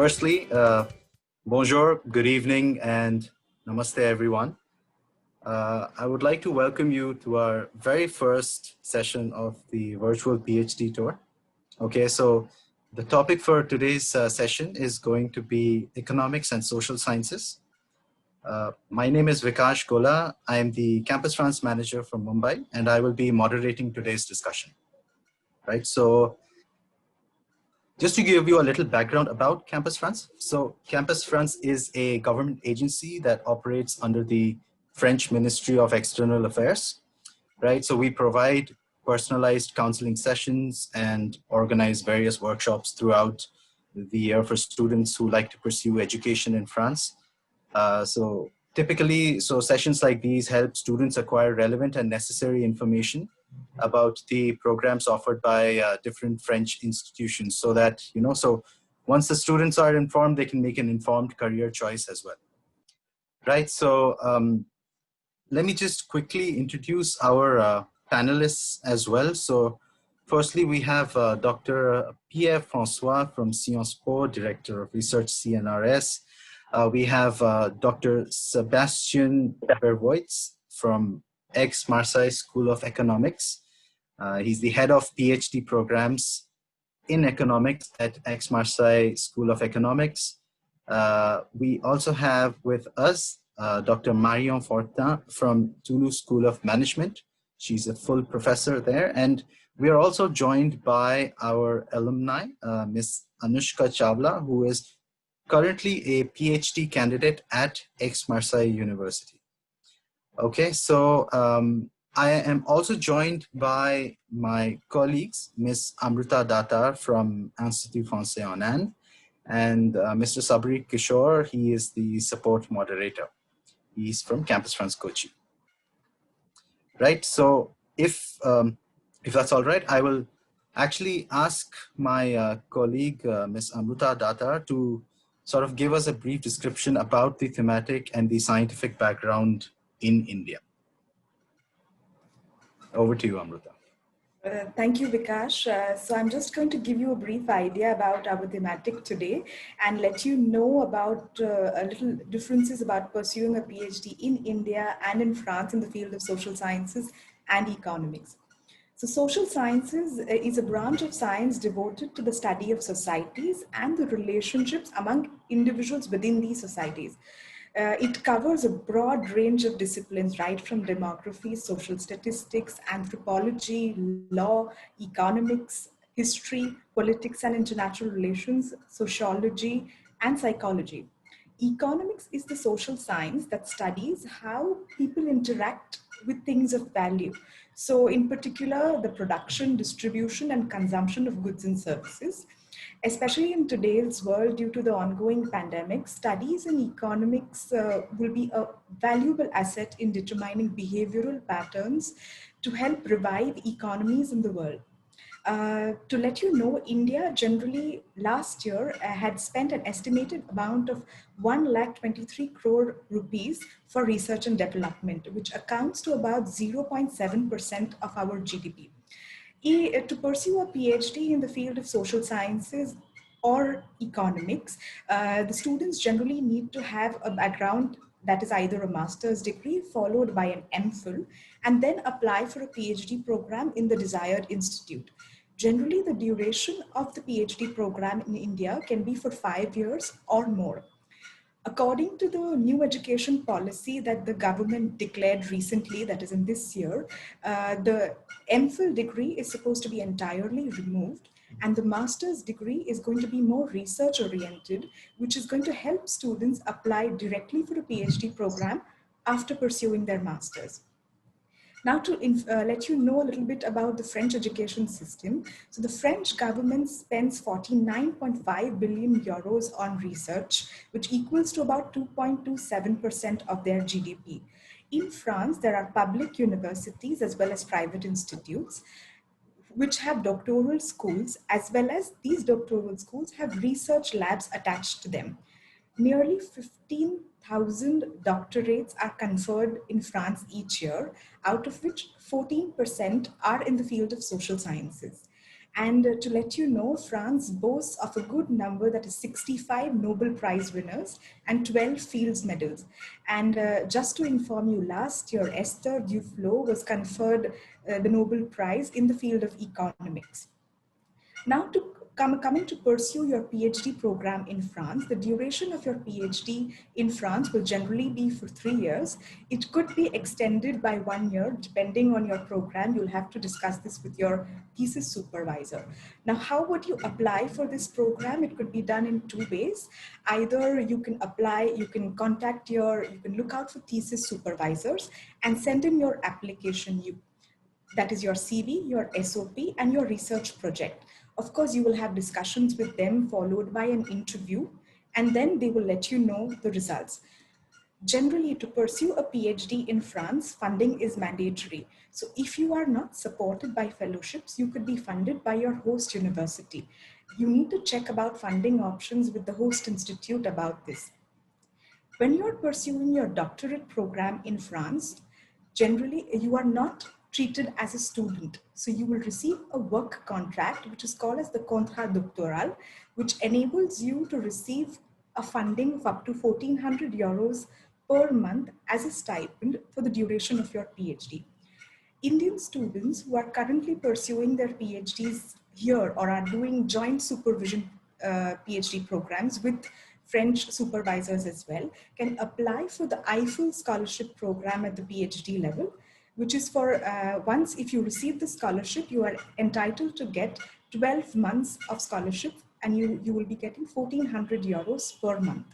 Firstly, bonjour, good evening, and namaste, everyone. I would like to welcome you to our very first session of the virtual PhD tour. Okay, so the topic for today's session is going to be economics and social sciences. My name is Vikash Gola. I am the Campus France manager from Mumbai, and I will be moderating today's discussion. Right, so just to give you a little background about Campus France. So Campus France is a government agency that operates under the French Ministry of External Affairs, right? So we provide personalized counseling sessions and organize various workshops throughout the year for students who like to pursue education in France. So typically, sessions like these help students acquire relevant and necessary information about the programs offered by different French institutions so that, so once the students are informed, they can make an informed career choice as well. Right, so let me just quickly introduce our panelists as well. So firstly, we have Dr. Pierre Francois from Sciences Po, Director of Research CNRS. We have Dr. Sebastian Vervois from Aix-Marseille School of Economics. He's the head of PhD programs in economics at Aix-Marseille School of Economics. We also have with us Dr. Marion Fortin from Toulouse School of Management. She's a full professor there. And we are also joined by our alumni, Ms. Anushka Chawla, who is currently a PhD candidate at Aix-Marseille University. Okay, so I am also joined by my colleagues, Ms. Amrita Datar from Institut Français en Inde, and Mr. Sabri Kishore, he is the support moderator. He's from Campus France Kochi. Right, so if that's all right, I will actually ask my colleague, Ms. Amrita Datar, to sort of give us a brief description about the thematic and the scientific background in India. Over to you, Amrita. Thank you, Vikash. So I'm just going to give you a brief idea about our thematic today and let you know about a little differences about pursuing a PhD in India and in France in the field of social sciences and economics. So social sciences is a branch of science devoted to the study of societies and the relationships among individuals within these societies. It covers a broad range of disciplines, right from demography, social statistics, anthropology, law, economics, history, politics and international relations, sociology, and psychology. Economics is the social science that studies how people interact with things of value. So in particular, the production, distribution, and consumption of goods and services. Especially in today's world, due to the ongoing pandemic, studies in economics will be a valuable asset in determining behavioral patterns to help revive economies in the world. To let you know, India generally last year had spent an estimated amount of 1,23 crore rupees for research and development, which accounts to about 0.7% of our GDP. To pursue a PhD in the field of social sciences or economics, the students generally need to have a background that is either a master's degree followed by an MPhil, and then apply for a PhD program in the desired institute. Generally, the duration of the PhD program in India can be for 5 years or more. According to the new education policy that the government declared recently, that is in this year, the MPhil degree is supposed to be entirely removed, and the master's degree is going to be more research oriented, which is going to help students apply directly for a PhD program after pursuing their master's. Now to let you know a little bit about the French education system. So the French government spends 49.5 billion euros on research, which equals to about 2.27% of their GDP. In France, there are public universities as well as private institutes, which have doctoral schools, as well as these doctoral schools have research labs attached to them. Nearly 15,000 doctorates are conferred in France each year, out of which 14% are in the field of social sciences. And to let you know, France boasts of a good number, that is 65 Nobel Prize winners and 12 Fields medals. And just to inform you, last year, Esther Duflo was conferred the Nobel Prize in the field of economics. Now, coming to pursue your PhD program in France, the duration of your PhD in France will generally be for 3 years. It could be extended by 1 year, depending on your program. You'll have to discuss this with your thesis supervisor. Now, how would you apply for this program? It could be done in 2 ways. Either you can apply, you can look out for thesis supervisors and send in your application. That is your CV, your SOP, and your research project. Of course, you will have discussions with them followed by an interview, and then they will let you know the results. Generally, to pursue a PhD in France, funding is mandatory. So if you are not supported by fellowships, you could be funded by your host university. You need to check about funding options with the host institute about this. When you're pursuing your doctorate program in France, generally you are not treated as a student. So you will receive a work contract, which is called as the contrat doctoral, which enables you to receive a funding of up to 1,400 euros per month as a stipend for the duration of your PhD. Indian students who are currently pursuing their PhDs here or are doing joint supervision PhD programs with French supervisors as well can apply for the Eiffel Scholarship Program at the PhD level, which is for once if you receive the scholarship, you are entitled to get 12 months of scholarship and you will be getting 1,400 euros per month.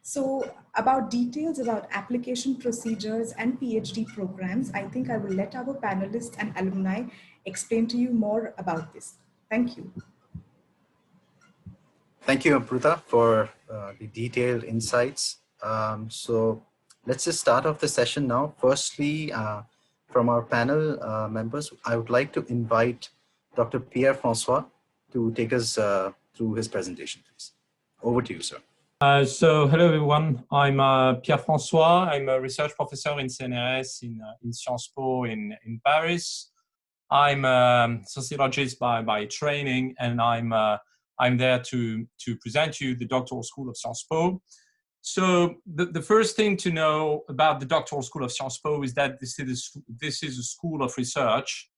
So about details about application procedures and PhD programs, I think I will let our panelists and alumni explain to you more about this. Thank you. Thank you, Amruta, for the detailed insights. So let's just start off the session now. Firstly, from our panel members, I would like to invite Dr. Pierre Francois to take us through his presentation, please. Over to you, sir. So hello everyone, I'm Pierre Francois. I'm a research professor in CNRS in Sciences Po in Paris. I'm a sociologist by training, and I'm there to present you the doctoral school of Sciences Po. So the first thing to know about the doctoral school of Sciences Po is that this is a school of research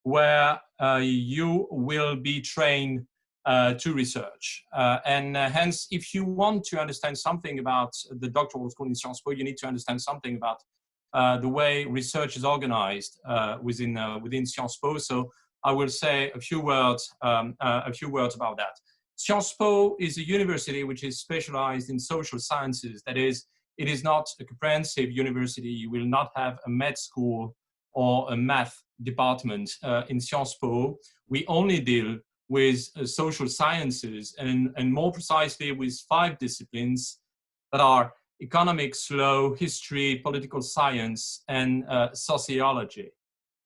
where you will be trained to research. And hence, if you want to understand something about the doctoral school in Sciences Po, you need to understand something about the way research is organized within Sciences Po. So I will say a few words about that. Sciences Po is a university which is specialized in social sciences. That is, it is not a comprehensive university. You will not have a med school or a math department in Sciences Po. We only deal with social sciences, and more precisely with 5 disciplines that are economics, law, history, political science, and sociology.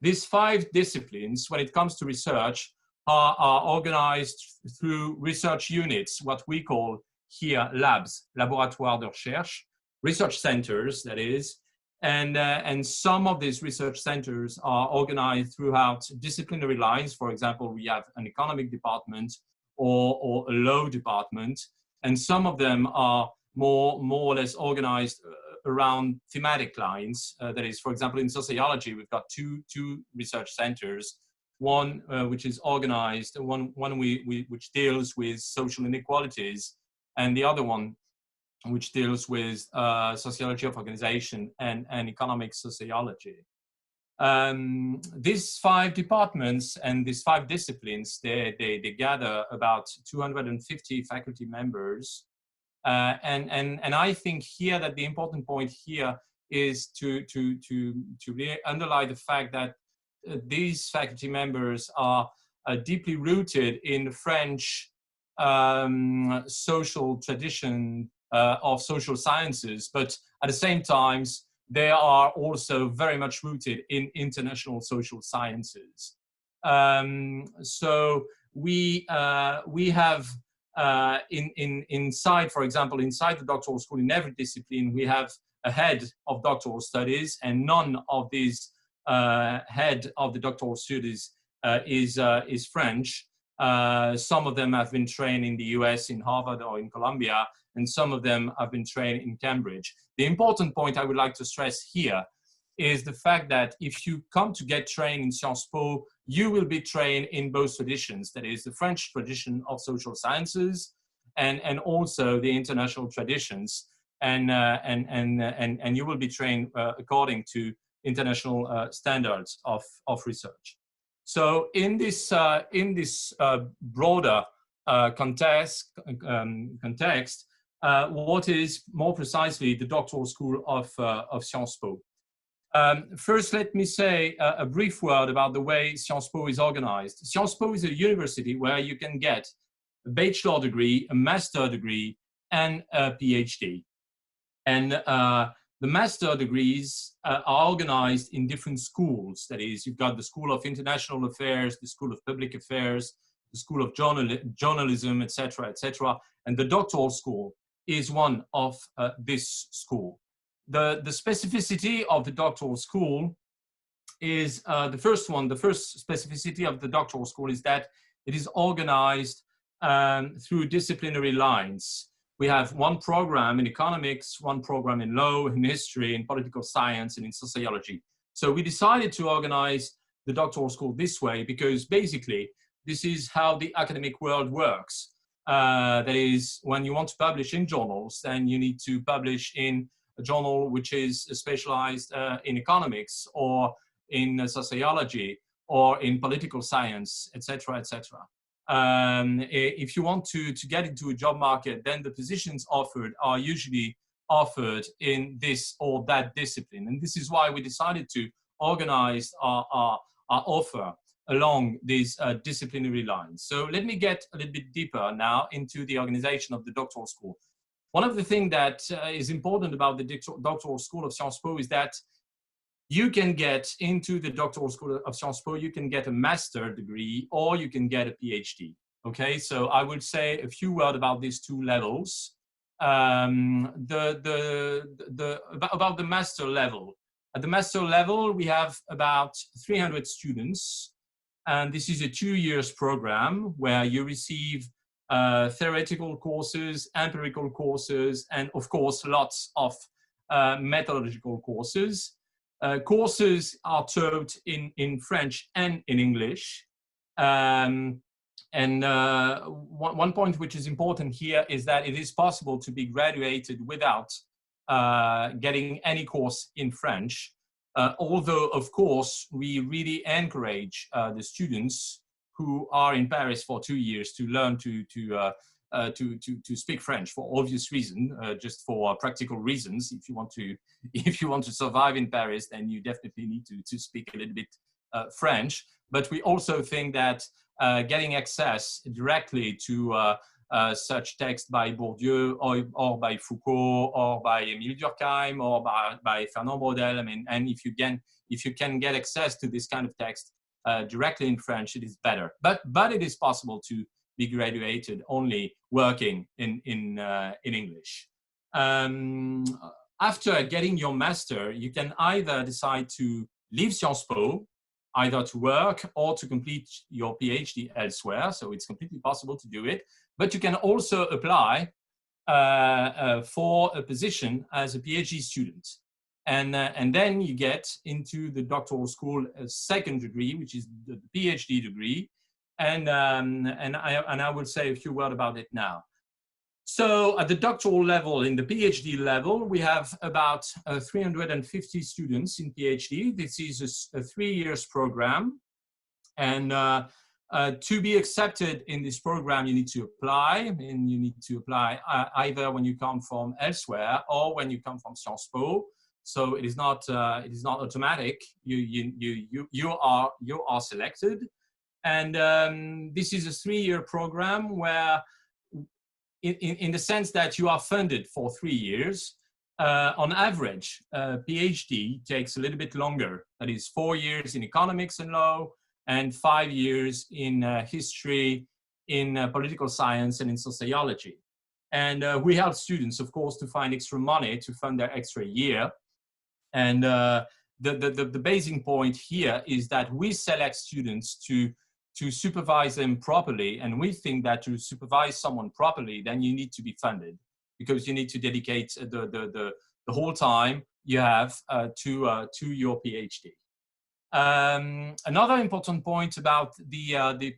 These 5 disciplines, when it comes to research, are organized through research units, what we call here labs, laboratoires de recherche, research centers, that is, and some of these research centers are organized throughout disciplinary lines. For example, we have an economic department or a law department, and some of them are more or less organized around thematic lines. That is, for example, in sociology, we've got two research centers. One which is organized, one which deals with social inequalities, and the other one which deals with sociology of organization and economic sociology. These 5 departments and these 5 disciplines, they gather about 250 faculty members. And I think here that the important point here is to really underline the fact that these faculty members are deeply rooted in the French social tradition of social sciences, but at the same time, they are also very much rooted in international social sciences. So we have inside, for example, inside the doctoral school, in every discipline, we have a head of doctoral studies, and none of these head of the doctoral studies is French. Some of them have been trained in the US, in Harvard or in Columbia, and some of them have been trained in Cambridge. The important point I would like to stress here is the fact that if you come to get trained in Sciences Po, you will be trained in both traditions, that is the French tradition of social sciences and also the international traditions. And you will be trained according to international standards of research. So in this broader context, what is more precisely the doctoral school of Sciences Po? First, let me say a brief word about the way Sciences Po is organized. Sciences Po is a university where you can get a bachelor degree, a master degree, and a PhD. And the master degrees are organized in different schools. That is, you've got the School of International Affairs, the School of Public Affairs, the School of Journalism, etc., etc. And the doctoral school is one of this school. The specificity of the doctoral school is the first specificity of the doctoral school is that it is organized through disciplinary lines. We have one program in economics, one program in law, in history, in political science, and in sociology. So we decided to organize the doctoral school this way because basically this is how the academic world works. That is, when you want to publish in journals, then you need to publish in a journal which is specialized in economics or in sociology or in political science, etc., etc. If you want to get into a job market, then the positions offered are usually offered in this or that discipline. And this is why we decided to organize our offer along these disciplinary lines. So let me get a little bit deeper now into the organization of the doctoral school. One of the things that is important about the doctoral school of Sciences Po is that you can get into the doctoral school of Sciences Po, you can get a master degree or you can get a PhD. Okay, so I would say a few words about these two levels. About the master level. At the master level, we have about 300 students. And this is a 2 years program where you receive theoretical courses, empirical courses, and of course, lots of methodological courses. Courses are taught in French and in English. One point which is important here is that it is possible to be graduated without getting any course in French. Although, of course, we really encourage the students who are in Paris for 2 years to learn to speak French for obvious reasons, just for practical reasons. If you want to survive in Paris, then you definitely need to speak a little bit French. But we also think that getting access directly to such text by Bourdieu or by Foucault or by Émile Durkheim or by Fernand Braudel, I mean, and if you can get access to this kind of text directly in French, it is better. But it is possible to be graduated only working in English. After getting your master, you can either decide to leave Sciences Po, either to work or to complete your PhD elsewhere. So it's completely possible to do it. But you can also apply for a position as a PhD student. And then you get into the doctoral school a second degree, which is the PhD degree. And I will say a few words about it now. So at the doctoral level, in the PhD level, we have about 350 students in PhD. This is a 3 years program. And to be accepted in this program, you need to apply. And you need to apply either when you come from elsewhere or when you come from Sciences Po. So it is not automatic. You are selected. And this is a 3 year program where in the sense that you are funded for 3 years, on average, PhD takes a little bit longer. That is 4 years in economics and law and 5 years in history, in political science and in sociology. And we help students, of course, to find extra money to fund their extra year. And the basic point here is that we select students to to supervise them properly. And we think that to supervise someone properly, then you need to be funded, because you need to dedicate the whole time you have to your PhD. Another important point about the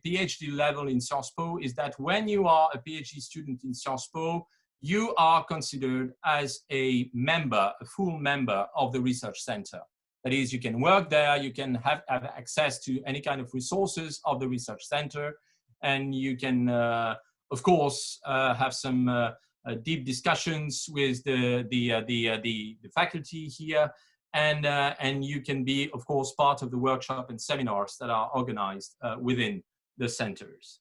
PhD level in Sciences Po is that when you are a PhD student in Sciences Po, you are considered as a member, a full member of the research center. That is, you can work there, you can have access to any kind of resources of the research center, and you can, of course, have some deep discussions with the faculty here, and you can be, of course, part of the workshop and seminars that are organized within the centers.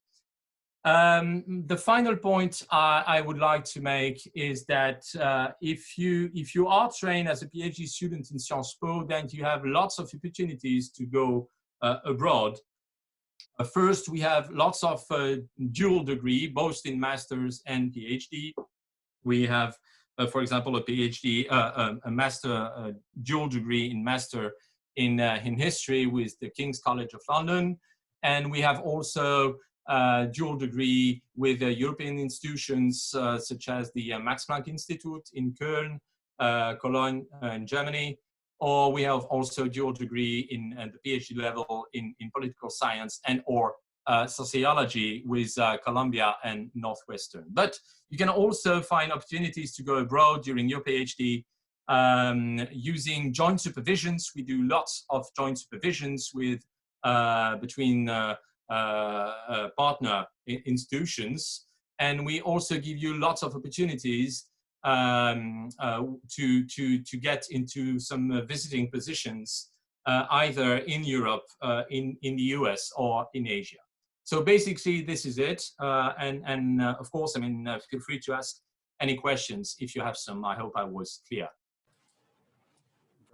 The final point I would like to make is that if you are trained as a PhD student in Sciences Po, then you have lots of opportunities to go abroad. First, we have lots of dual degree, both in masters and PhD. We have, for example, a PhD, a master dual degree in master in history with the King's College of London, and we have also dual degree with European institutions such as the Max Planck Institute in Köln, Cologne in Germany, or we have also dual degree in the PhD level in political science and or sociology with Columbia and Northwestern. But you can also find opportunities to go abroad during your PhD using joint supervisions. We do lots of joint supervisions with between partner institutions, and we also give you lots of opportunities to get into some visiting positions either in Europe, in the US, or in Asia. So basically, this is it. And of course, I mean, feel free to ask any questions if you have some. I hope I was clear.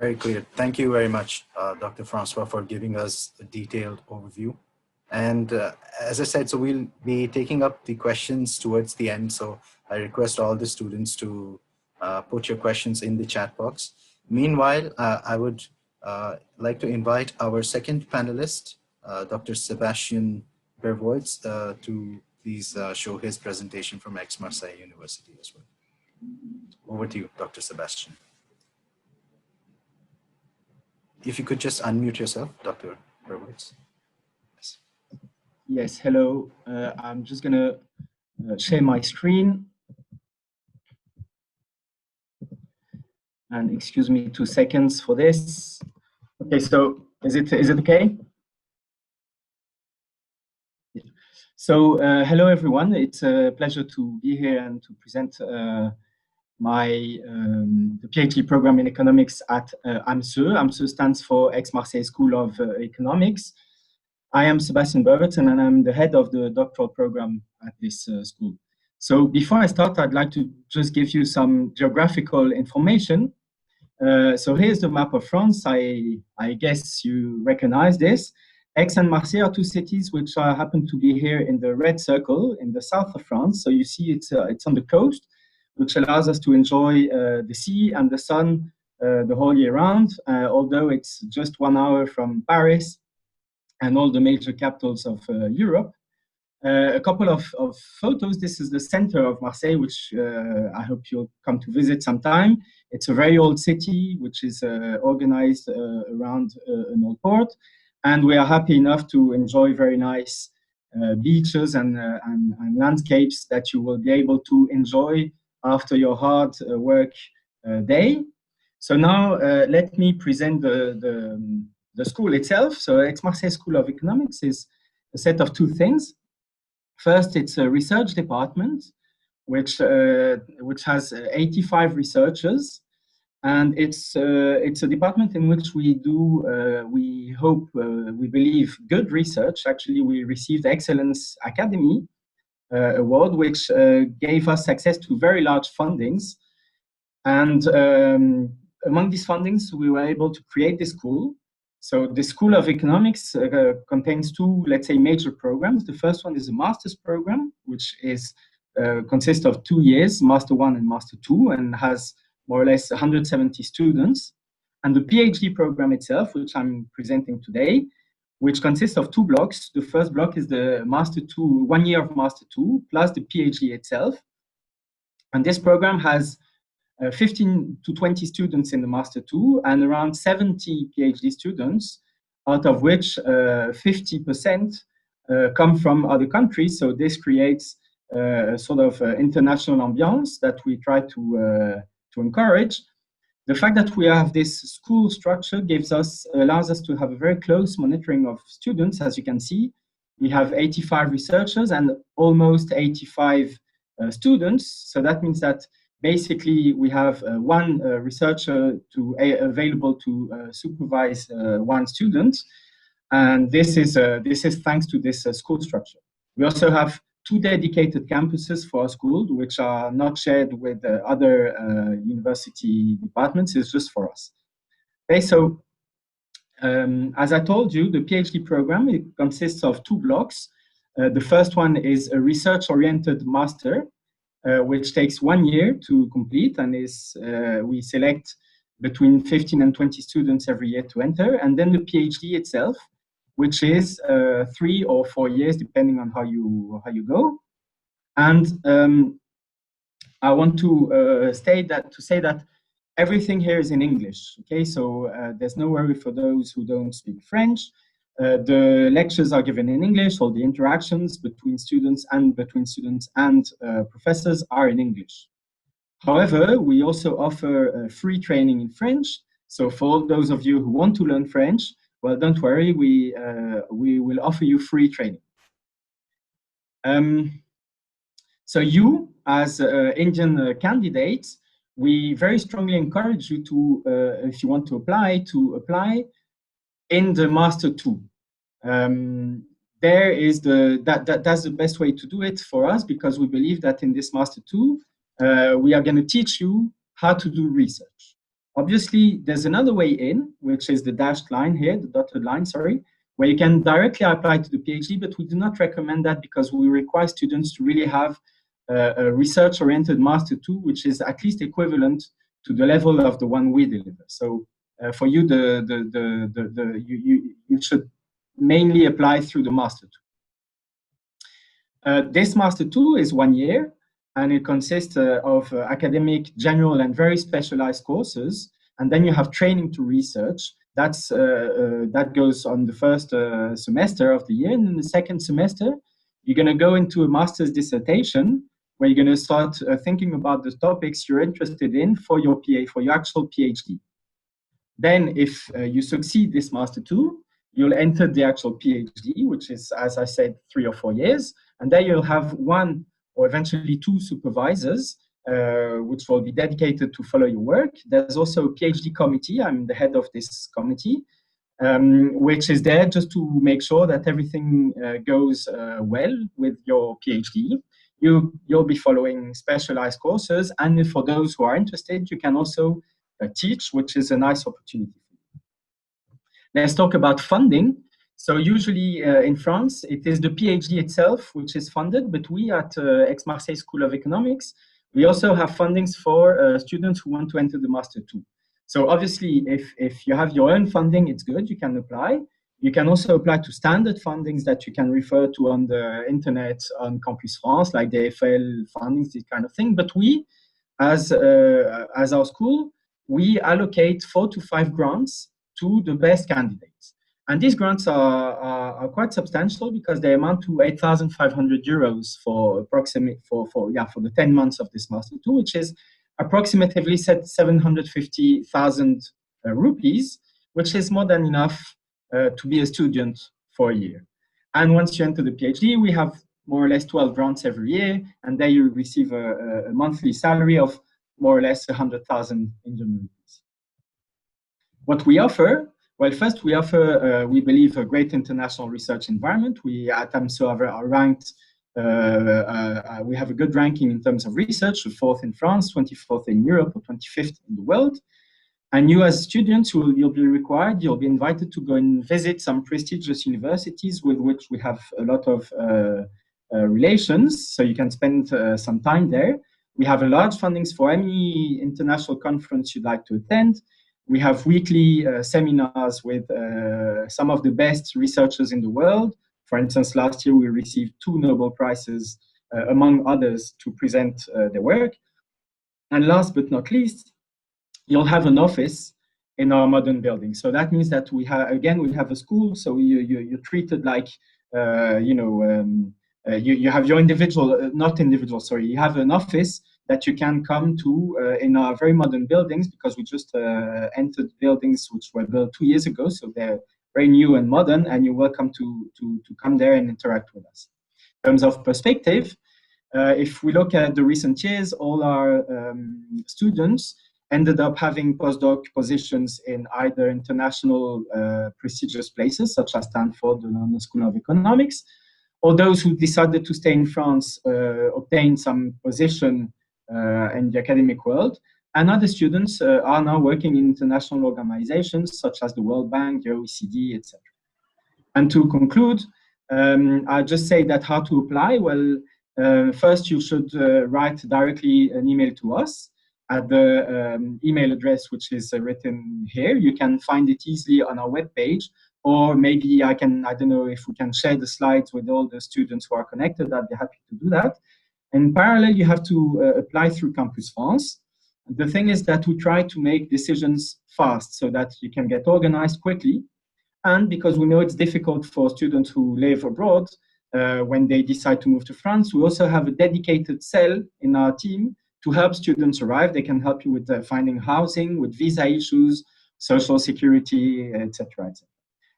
Very clear. Thank you very much, Dr. François, for giving us a detailed overview. And as I said, so we'll be taking up the questions towards the end. So I request all the students to put your questions in the chat box. Meanwhile, I would like to invite our second panelist, Dr. Sebastian Vervois, to please show his presentation from Aix-Marseille University as well. Over to you, Dr. Sebastian. If you could just unmute yourself, Dr. Bervoets. Yes. Yes, hello. I'm just going to share my screen. And excuse me 2 seconds for this. Okay, so is it okay? So hello, everyone. It's a pleasure to be here and to present the PhD program in economics at AMSE. AMSE stands for Aix-Marseille School of Economics. I am Sebastian Vervois, and I'm the head of the doctoral program at this school. So before I start, I'd like to just give you some geographical information. So here's the map of France. I guess you recognize this. Aix and Marseille are 2 cities which happen to be here in the red circle in the south of France. So you see it's on the coast, which allows us to enjoy the sea and the sun the whole year round, although it's just 1 hour from Paris and all the major capitals of Europe. A couple of photos. This is the center of Marseille, which I hope you'll come to visit sometime. It's a very old city, which is organized around an old port. And we are happy enough to enjoy very nice beaches and landscapes that you will be able to enjoy after your hard work day. So now let me present the school itself. So Aix-Marseille School of Economics is a set of 2 things. First, it's a research department, which has 85 researchers. And it's a department in which we do, we hope, we believe, good research. Actually, we received Excellence Academy Award, which gave us access to very large fundings. And among these fundings, we were able to create this school. So the School of Economics contains 2, let's say, major programs. The first one is a master's program, which is consists of 2 years, Master 1 and Master 2, and has more or less 170 students. And the PhD program itself, which I'm presenting today, which consists of 2 blocks. The first block is the Master 2, 1 year of Master 2, plus the PhD itself. And this program has 15 to 20 students in the Master 2 and around 70 PhD students, out of which 50% come from other countries. So this creates a sort of international ambiance that we try to encourage. The fact that we have this school structure allows us to have a very close monitoring of students. As you can see, we have 85 researchers and almost 85 students. So that means that basically we have one researcher available to supervise 1 student. And this is thanks to this school structure. We also have 2 dedicated campuses for our school, which are not shared with other university departments. It's just for us. Okay, so as I told you, the PhD program, it consists of 2 blocks. The first one is a research-oriented master, which takes 1 year to complete, and we select between 15 and 20 students every year to enter. And then the PhD itself, which is 3 or 4 years, depending on how you go. And I want to say that everything here is in English. Okay, so there's no worry for those who don't speak French. The lectures are given in English. All the interactions between students and professors are in English. However, we also offer free training in French. So for all those of you who want to learn French, well, don't worry, we will offer you free training. So you, as Indian candidates, we very strongly encourage you to, if you want to apply in the Master 2. That's the best way to do it for us, because we believe that in this Master 2, we are going to teach you how to do research. Obviously, there's another way in, which is the dashed line here, the dotted line, sorry, where you can directly apply to the PhD, but we do not recommend that because we require students to really have a research-oriented Master 2, which is at least equivalent to the level of the one we deliver. So for you, you should mainly apply through the Master 2. This Master 2 is 1 year, and it consists of academic, general, and very specialized courses. And then you have training to research. That goes on the first semester of the year. And in the second semester, you're going to go into a master's dissertation, where you're going to start thinking about the topics you're interested in for your actual PhD. Then, if you succeed this Master 2, you'll enter the actual PhD, which is, as I said, 3 or 4 years. And then you'll have 1 or eventually 2 supervisors, which will be dedicated to follow your work. There's also a PhD committee. I'm the head of this committee, which is there just to make sure that everything goes well with your PhD. You'll be following specialized courses, and for those who are interested, you can also teach, which is a nice opportunity. Let's talk about funding. So usually in France, it is the PhD itself which is funded, but we at Aix-Marseille School of Economics, we also have fundings for students who want to enter the Master 2. So obviously, if you have your own funding, it's good, you can apply. You can also apply to standard fundings that you can refer to on the internet on Campus France, like the EFL fundings, this kind of thing. But we, as our school, we allocate 4 to 5 grants to the best candidates. And these grants are quite substantial because they amount to 8,500 euros for the 10 months of this Master 2, which is approximately 750,000 rupees, which is more than enough to be a student for a year. And once you enter the PhD, we have more or less 12 grants every year, and there you receive a monthly salary of more or less 100,000 Indian rupees. What we offer, well, first we offer, we believe, a great international research environment. We at AMSO are ranked, we have a good ranking in terms of research, 4th in France, 24th in Europe, or 25th in the world. And you as students, you'll be invited to go and visit some prestigious universities with which we have a lot of relations, so you can spend some time there. We have a large fundings for any international conference you'd like to attend. We have weekly seminars with some of the best researchers in the world. For instance, last year we received 2 Nobel Prizes, among others, to present their work. And last but not least, you'll have an office in our modern building. So that means that we have a school. So you're treated like, you have your you have an office that you can come to in our very modern buildings, because we just entered buildings which were built 2 years ago. So they're very new and modern, and you're welcome to come there and interact with us. In terms of perspective, if we look at the recent years, all our students ended up having postdoc positions in either international prestigious places, such as Stanford, the London School of Economics, or those who decided to stay in France obtained some position in the academic world. And other students are now working in international organizations, such as the World Bank, the OECD, etc. And to conclude, I'll just say that how to apply. Well, first you should write directly an email to us at the email address which is written here. You can find it easily on our webpage, or maybe I don't know if we can share the slides with all the students who are connected. I'd be happy to do that. In parallel, you have to apply through Campus France. The thing is that we try to make decisions fast so that you can get organized quickly. And because we know it's difficult for students who live abroad when they decide to move to France, we also have a dedicated cell in our team to help students arrive. They can help you with finding housing, with visa issues, social security, etc., etc.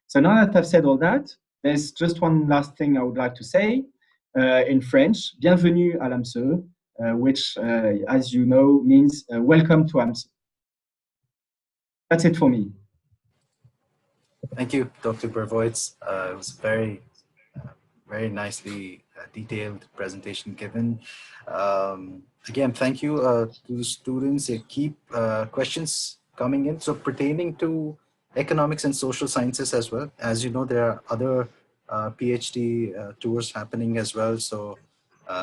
So now that I've said all that, there's just one last thing I would like to say in French. Bienvenue à l'AMSE, which, as you know, means welcome to AMSE. That's it for me. Thank you, Dr. Bervoets. It was very, very nicely detailed presentation given. Again, thank you to the students. Keep questions coming in. So pertaining to economics and social sciences as well. As you know, there are other PhD tours happening as well. So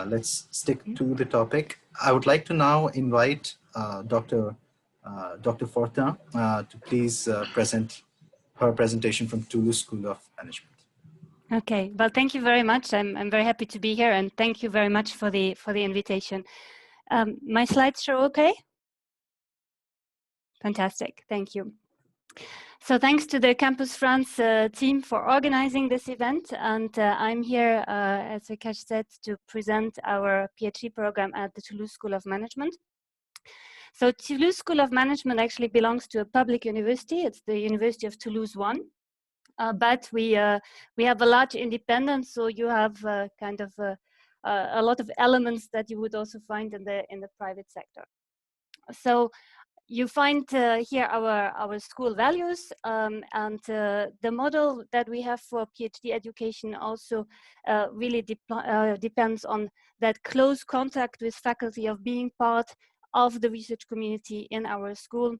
let's stick to the topic. I would like to now invite Dr. Fortin to please present her presentation from Toulouse School of Management. Okay, well, thank you very much. I'm very happy to be here, and thank you very much for the invitation. My slides show okay? Fantastic, thank you. So thanks to the Campus France team for organizing this event, and I'm here, as Vikash said, to present our PhD program at the Toulouse School of Management. So Toulouse School of Management actually belongs to a public university. It's the University of Toulouse 1. But we have a large independence, so you have kind of a lot of elements that you would also find in the private sector. So you find here our school values, and the model that we have for PhD education also really depends on that close contact with faculty, of being part of the research community in our school.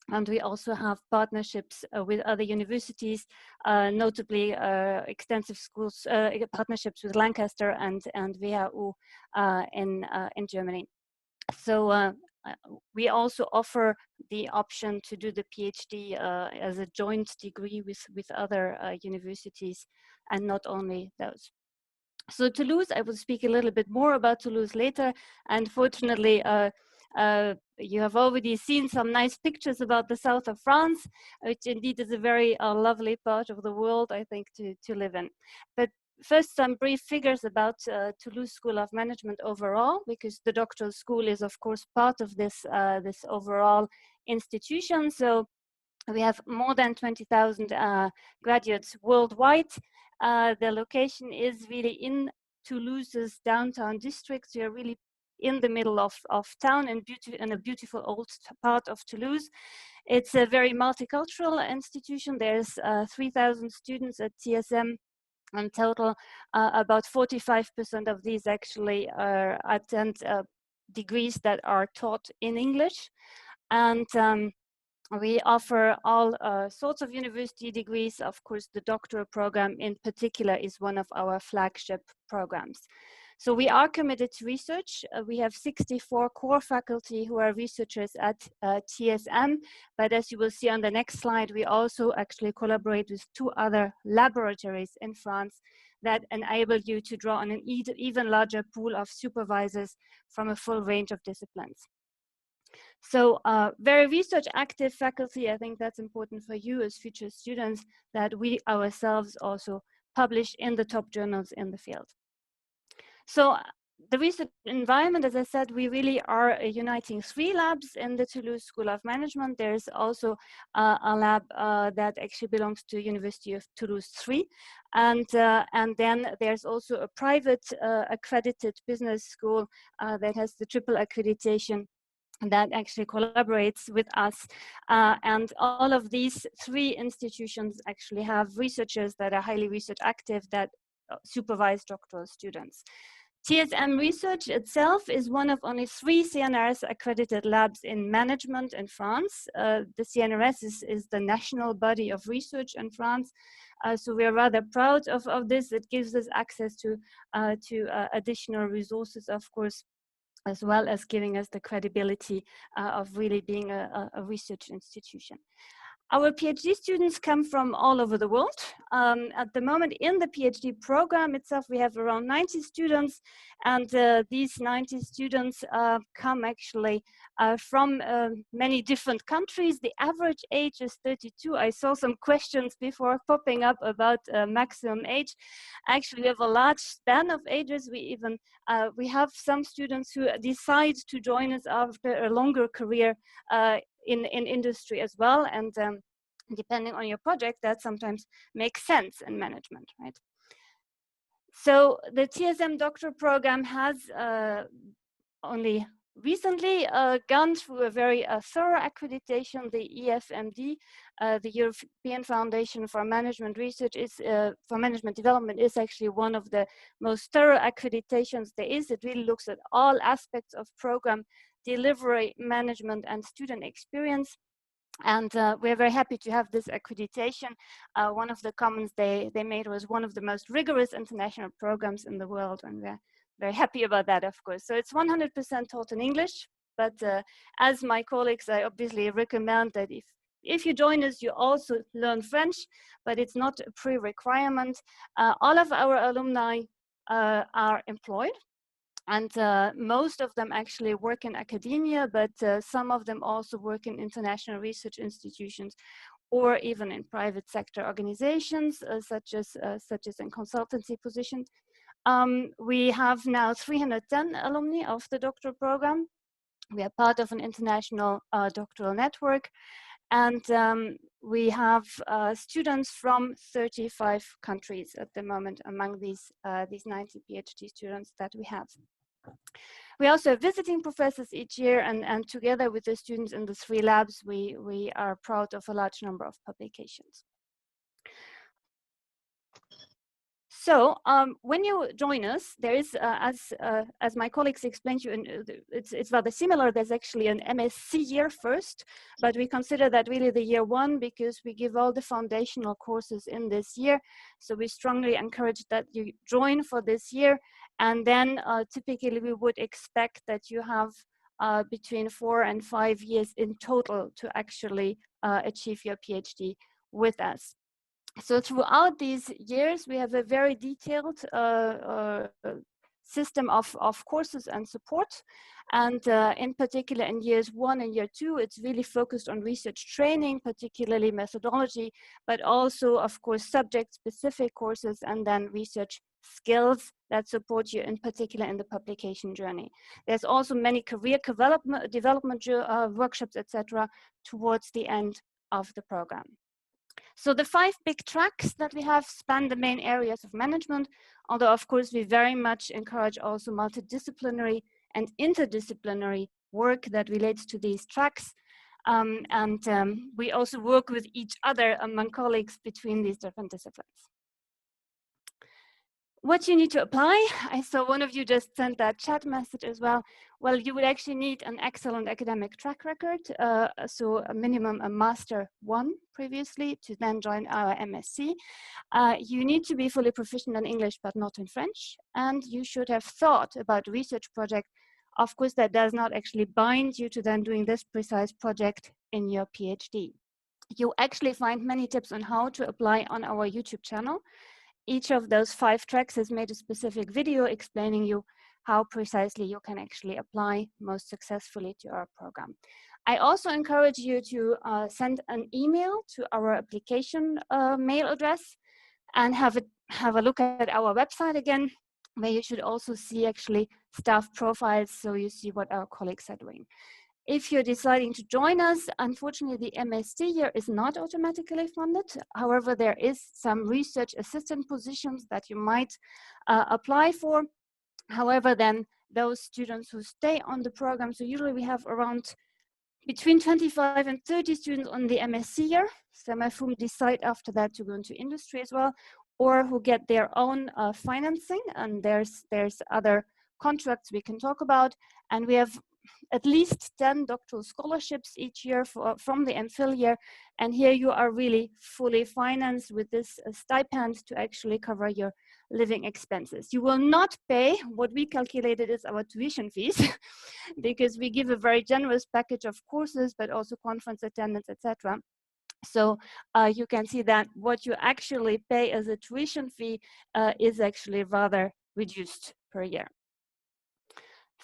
And we also have partnerships with other universities, notably extensive schools, partnerships with Lancaster and WHU in Germany. So we also offer the option to do the PhD as a joint degree with other universities, and not only those. So Toulouse, I will speak a little bit more about Toulouse later, and fortunately, you have already seen some nice pictures about the south of France, which indeed is a very lovely part of the world, I think, to live in. But first, some brief figures about Toulouse School of Management overall, because the doctoral school is, of course, part of this, this overall institution. So we have more than 20,000 graduates worldwide. The location is really in Toulouse's downtown district. So you're really in the middle of town, and in a beautiful old part of Toulouse. It's a very multicultural institution. There's 3,000 students at TSM in total. About 45% of these actually attend degrees that are taught in English. And we offer all sorts of university degrees. Of course, the doctoral program in particular is one of our flagship programs. So we are committed to research. We have 64 core faculty who are researchers at TSM, but as you will see on the next slide, we also actually collaborate with 2 other laboratories in France that enable you to draw on an even larger pool of supervisors from a full range of disciplines. So very research active faculty, I think that's important for you as future students, that we ourselves also publish in the top journals in the field. So the research environment, as I said, we really are uniting 3 labs in the Toulouse School of Management. There's also a lab that actually belongs to University of Toulouse 3. And then there's also a private accredited business school that has the triple accreditation that actually collaborates with us. And all of these 3 institutions actually have researchers that are highly research active that supervise doctoral students. TSM Research itself is one of only 3 CNRS accredited labs in management in France. The CNRS is the national body of research in France. So we are rather proud of this. It gives us access to additional resources, of course, as well as giving us the credibility of really being a research institution. Our PhD students come from all over the world. At the moment in the PhD program itself, we have around 90 students, and these 90 students come actually from many different countries. The average age is 32. I saw some questions before popping up about maximum age. Actually, we have a large span of ages. We even we have some students who decide to join us after a longer career in industry as well, and depending on your project, that sometimes makes sense in management, right? So the TSM doctoral program has only recently gone through a very thorough accreditation. The EFMD, the European Foundation for Management Research, is for management development, is actually one of the most thorough accreditations there is. It really looks at all aspects of program delivery, management, and student experience. And we're very happy to have this accreditation. One of the comments they made was one of the most rigorous international programs in the world, and we're very happy about that, of course. So it's 100% taught in English, but as my colleagues, I obviously recommend that if you join us, you also learn French, but it's not a pre-requirement. All of our alumni are employed, and most of them actually work in academia, but some of them also work in international research institutions or even in private sector organizations, such as in consultancy positions. We have now 310 alumni of the doctoral program. We are part of an international doctoral network, and we have students from 35 countries at the moment among these 90 PhD students that we have. We also have visiting professors each year, and together with the students in the 3 labs, we are proud of a large number of publications. So when you join us, there is, as my colleagues explained to you, it's rather similar. There's actually an MSc year first, but we consider that really the year 1 because we give all the foundational courses in this year. So we strongly encourage that you join for this year. And then typically we would expect that you have between 4 and 5 years in total to actually achieve your PhD with us. So throughout these years, we have a very detailed system of courses and support. And in particular, in years 1 and year 2, it's really focused on research training, particularly methodology, but also, of course, subject-specific courses and then research skills that support you in particular in the publication journey. There's also many career development workshops, etc., towards the end of the program. So the 5 big tracks that we have span the main areas of management, although of course we very much encourage also multidisciplinary and interdisciplinary work that relates to these tracks. We also work with each other among colleagues between these different disciplines. What you need to apply, I saw one of you just sent that chat message as well. Well, you would actually need an excellent academic track record, so a minimum a Master 1 previously to then join our MSc. You need to be fully proficient in English, but not in French, and you should have thought about a research project. Of course, that does not actually bind you to then doing this precise project in your PhD. You actually find many tips on how to apply on our YouTube channel. Each of those 5 tracks has made a specific video explaining you how precisely you can actually apply most successfully to our program. I also encourage you to send an email to our application mail address and have a look at our website again, where you should also see actually staff profiles, so you see what our colleagues are doing. If you're deciding to join us, unfortunately, the MSc year is not automatically funded. However, there is some research assistant positions that you might apply for. However, then those students who stay on the program, so usually we have around between 25 and 30 students on the MSc year, some of whom decide after that to go into industry as well, or who get their own financing, and there's other contracts we can talk about, and we have at least 10 doctoral scholarships each year from the MPhil year, and here you are really fully financed with this stipend to actually cover your living expenses. You will not pay what we calculated is our tuition fees because we give a very generous package of courses, but also conference attendance, etc. So you can see that what you actually pay as a tuition fee is actually rather reduced per year.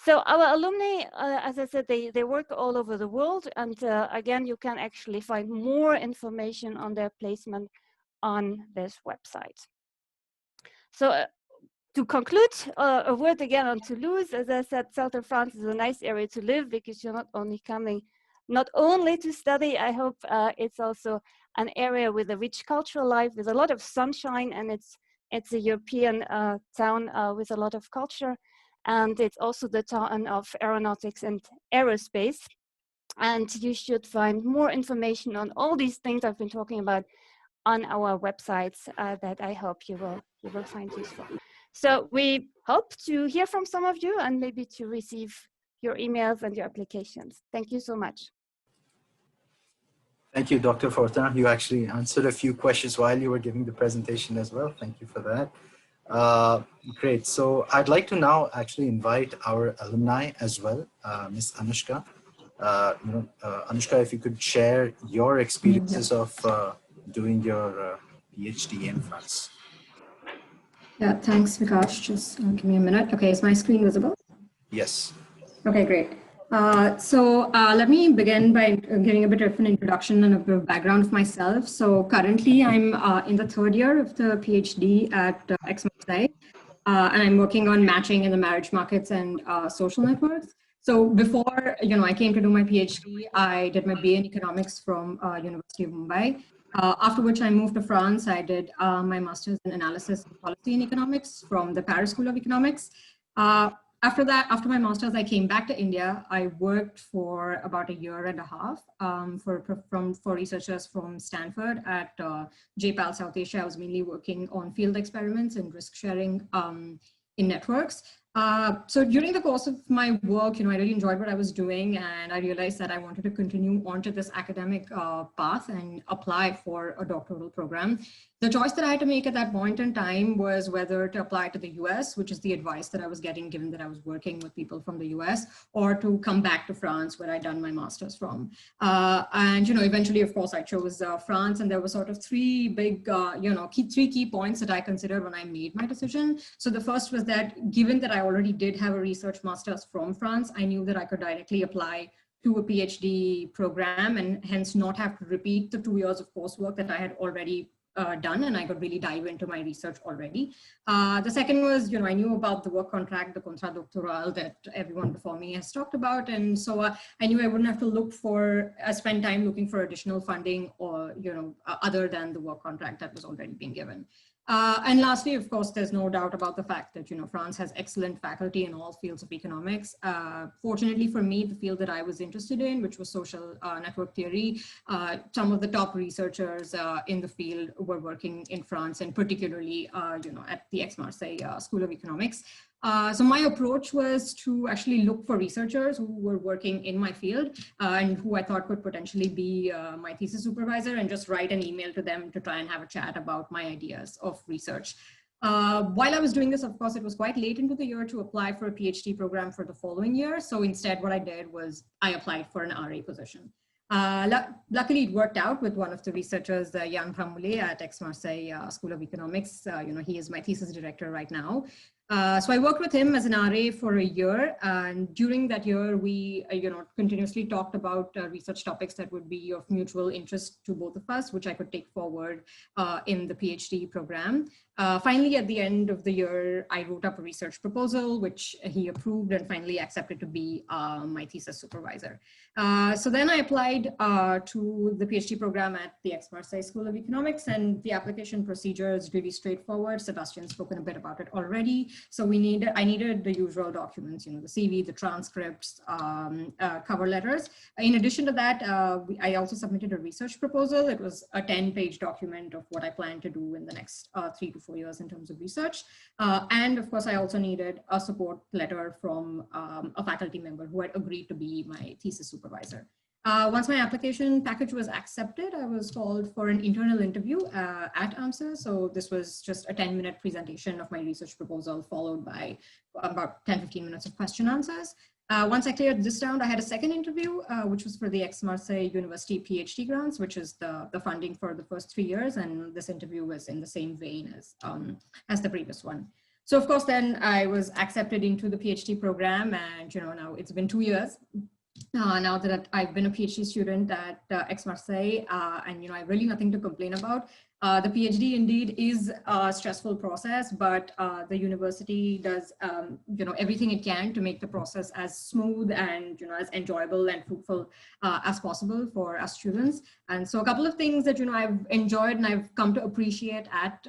So our alumni, as I said, they work all over the world, and again, you can actually find more information on their placement on this website. So to conclude, a word again on Toulouse. As I said, southern France is a nice area to live because you're not only coming, not only to study, I hope it's also an area with a rich cultural life, with a lot of sunshine, and it's a European town with a lot of culture. And it's also the town of aeronautics and aerospace. And you should find more information on all these things I've been talking about on our websites that I hope you will find useful. So we hope to hear from some of you and maybe to receive your emails and your applications. Thank you so much. Thank you, Dr. Fortin. You actually answered a few questions while you were giving the presentation as well. Thank you for that. Great. So I'd like to now actually invite our alumni as well, Ms. Anushka. Anushka, if you could share your experiences of doing your PhD in France. Yeah, thanks, Vikash. Just give me a minute. Okay, is my screen visible? Yes. Okay, great. So let me begin by giving a bit of an introduction and a bit of background of myself. So currently I'm in the 3rd year of the PhD at Marseille, and I'm working on matching in the marriage markets and social networks. So before I came to do my PhD, I did my BA in economics from University of Mumbai. After which I moved to France. I did my master's in analysis and policy in economics from the Paris School of Economics. After that, after my master's, I came back to India. I worked for about 1.5 years for researchers from Stanford at JPAL South Asia. I was mainly working on field experiments and risk sharing in networks. So during the course of my work, I really enjoyed what I was doing, and I realized that I wanted to continue onto this academic path and apply for a doctoral program. The choice that I had to make at that point in time was whether to apply to the US, which is the advice that I was getting given that I was working with people from the US, or to come back to France where I'd done my master's from. And eventually, of course, I chose France, and there were sort of 3 big, 3 key points that I considered when I made my decision. So the first was that given that I already did have a research master's from France, I knew that I could directly apply to a PhD program and hence not have to repeat the 2 years of coursework that I had already done, and I could really dive into my research already. The second was, I knew about the work contract, the contrat doctoral that everyone before me has talked about. And so I knew I wouldn't have to spend time looking for additional funding or, other than the work contract that was already being given. And lastly, of course, there's no doubt about the fact that, France has excellent faculty in all fields of economics. Fortunately for me, the field that I was interested in, which was social network theory, some of the top researchers in the field were working in France, and particularly, at the Aix-Marseille School of Economics. So my approach was to actually look for researchers who were working in my field and who I thought could potentially be my thesis supervisor, and just write an email to them to try and have a chat about my ideas of research. While I was doing this, of course, it was quite late into the year to apply for a PhD program for the following year. So instead, what I did was I applied for an RA position. Luckily, it worked out with one of the researchers, Jan Pramoulet at Aix-Marseille School of Economics. He is my thesis director right now. So I worked with him as an RA for a year, and during that year, we continuously talked about research topics that would be of mutual interest to both of us, which I could take forward in the PhD program. Finally, at the end of the year, I wrote up a research proposal, which he approved and finally accepted to be my thesis supervisor. So then I applied to the PhD program at the Aix-Marseille School of Economics, and the application procedure is really straightforward. Sebastian's spoken a bit about it already. So I needed the usual documents, the CV, the transcripts, cover letters. In addition to that, I also submitted a research proposal. It was a 10-page document of what I plan to do in the next 3 to 4 years in terms of research. And of course, I also needed a support letter from a faculty member who had agreed to be my thesis supervisor. Once my application package was accepted, I was called for an internal interview at AMSA. So this was just a 10-minute presentation of my research proposal, followed by about 10-15 minutes of question answers. Once I cleared this round, I had a second interview, which was for the Aix-Marseille University PhD grants, which is the funding for the first 3 years. And this interview was in the same vein as the previous one. So of course, then I was accepted into the PhD program, and now it's been 2 years. Now that I've been a PhD student at Aix-Marseille, and I have really nothing to complain about. The PhD indeed is a stressful process, but the university does everything it can to make the process as smooth and as enjoyable and fruitful as possible for us students. And so a couple of things that I've enjoyed and I've come to appreciate at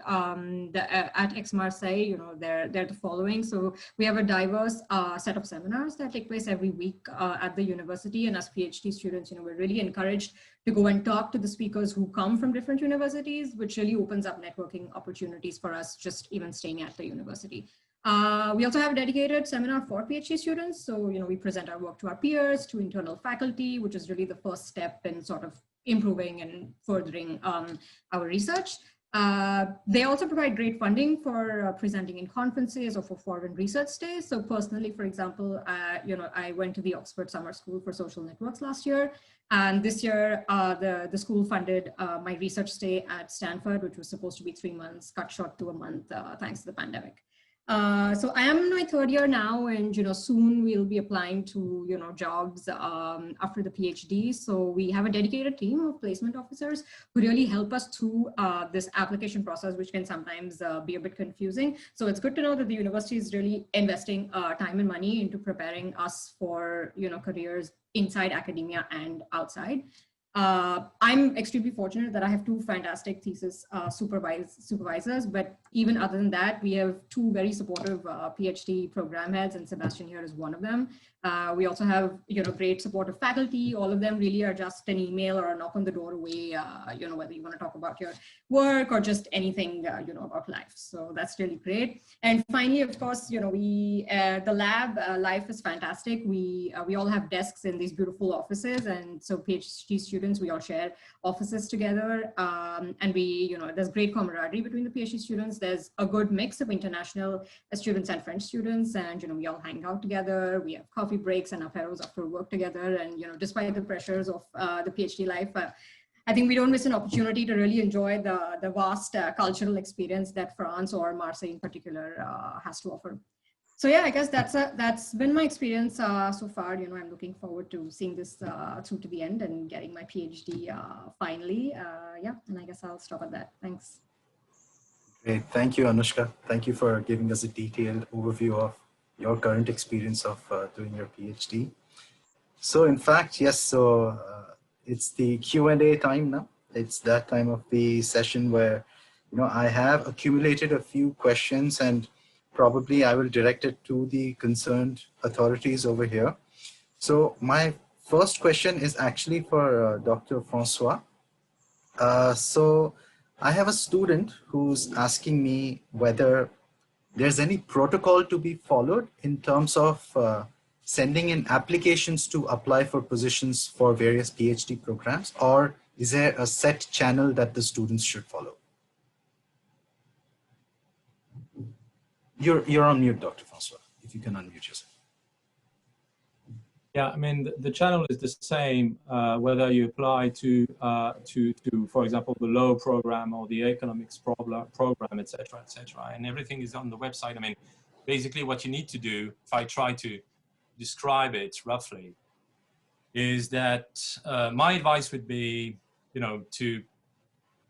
Aix-Marseille, they're the following. So we have a diverse set of seminars that take place every week at the university, and as PhD students, we're really encouraged to go and talk to the speakers who come from different universities, which really opens up networking opportunities for us just even staying at the university. We also have a dedicated seminar for PhD students. So, we present our work to our peers, to internal faculty, which is really the first step in sort of improving and furthering our research. They also provide great funding for presenting in conferences or for foreign research stays. So personally, for example, I went to the Oxford Summer School for Social Networks last year. And this year, the school funded my research stay at Stanford, which was supposed to be 3 months, cut short to a month, thanks to the pandemic. So I am in my 3rd year now, and soon we'll be applying to jobs after the PhD. So we have a dedicated team of placement officers who really help us through this application process, which can sometimes be a bit confusing. So it's good to know that the university is really investing time and money into preparing us for careers inside academia and outside. I'm extremely fortunate that I have 2 fantastic thesis supervisors, but even other than that, we have 2 very supportive PhD program heads, and Sebastian here is one of them. We also have, great supportive faculty. All of them really are just an email or a knock on the door away, whether you want to talk about your work or just anything, about life. So that's really great. And finally, of course, the lab life is fantastic. We all have desks in these beautiful offices, and so PhD students, we all share offices together, and there's great camaraderie between the PhD students. There's a good mix of international students and French students, and we all hang out together. We have coffee breaks and apéros after work together, and despite the pressures of the PhD life, I think we don't miss an opportunity to really enjoy the vast cultural experience that France, or Marseille in particular, has to offer. So yeah, I guess that's been my experience so far. I'm looking forward to seeing this through to the end and getting my PhD finally. Yeah, and I guess I'll stop at that. Thanks. Great, thank you, Anushka. Thank you for giving us a detailed overview of your current experience of doing your PhD. So in fact, yes, so it's the Q&A time now. It's that time of the session where I have accumulated a few questions, and probably I will direct it to the concerned authorities over here. So my first question is actually for Dr. François. So I have a student who's asking me whether there's any protocol to be followed in terms of sending in applications to apply for positions for various PhD programs, or is there a set channel that the students should follow? You're on mute, Dr. François, if you can unmute yourself. Yeah, I mean, the channel is the same, whether you apply to, for example, the law program or the economics program, et cetera, and everything is on the website. I mean, basically what you need to do, if I try to describe it roughly, is that my advice would be, to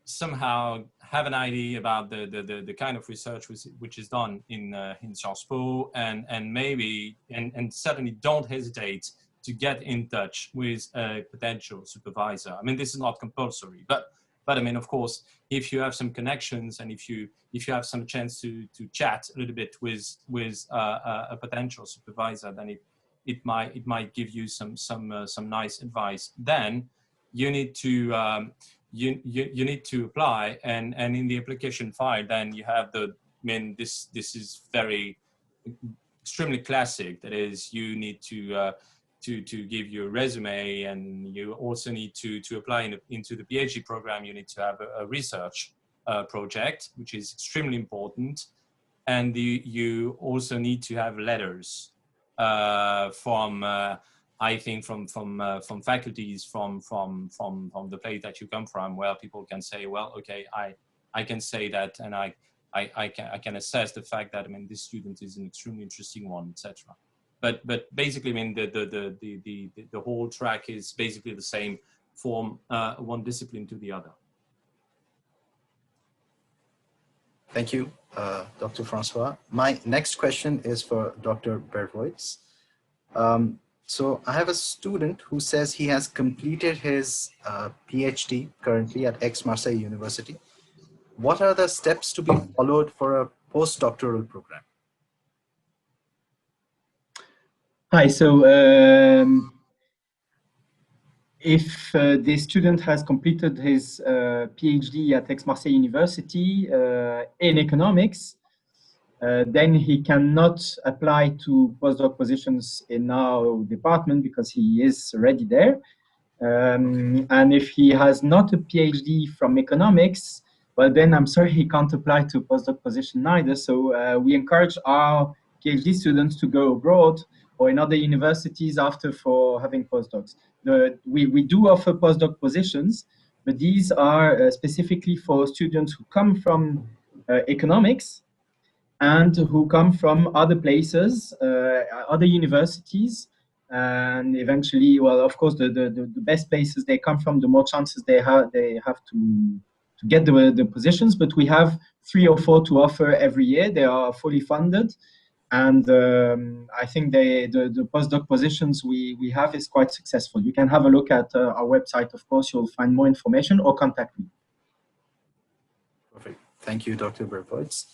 somehow have an idea about the kind of research which is done in Sciences Po, and maybe and certainly don't hesitate to get in touch with a potential supervisor. I mean, this is not compulsory, but I mean, of course, if you have some connections and if you have some chance to chat a little bit with a potential supervisor, then it might give you some nice advice. Then you need to you need to apply, and in the application file, then you have this is very extremely classic. That is, you need to give your resume, and you also need to apply into the PhD program. You need to have a research project, which is extremely important, and you also need to have letters from I think from faculties from the place that you come from, where people can say, well, okay, I can say that, and I can assess the fact that, I mean, this student is an extremely interesting one, etc. But basically, I mean, the whole track is basically the same from one discipline to the other. Thank you, Dr. François. My next question is for Dr. Bervoets. So I have a student who says he has completed his PhD currently at Aix-Marseille University. What are the steps to be followed for a postdoctoral program? Hi, so if the student has completed his PhD at Aix-Marseille University in economics, then he cannot apply to postdoc positions in our department because he is already there. And if he has not a PhD from economics, well, then I'm sorry, he can't apply to postdoc position either. So we encourage our PhD students to go abroad or in other universities after for having postdocs. We do offer postdoc positions, but these are specifically for students who come from economics and who come from other places, other universities, and eventually, well, of course, the best places they come from, the more chances they have to get the positions. But we have 3 or 4 to offer every year. They are fully funded, and I think the postdoc positions we have is quite successful. You can have a look at our website. Of course, you'll find more information, or contact me. Perfect. Thank you, Dr. Bervoets.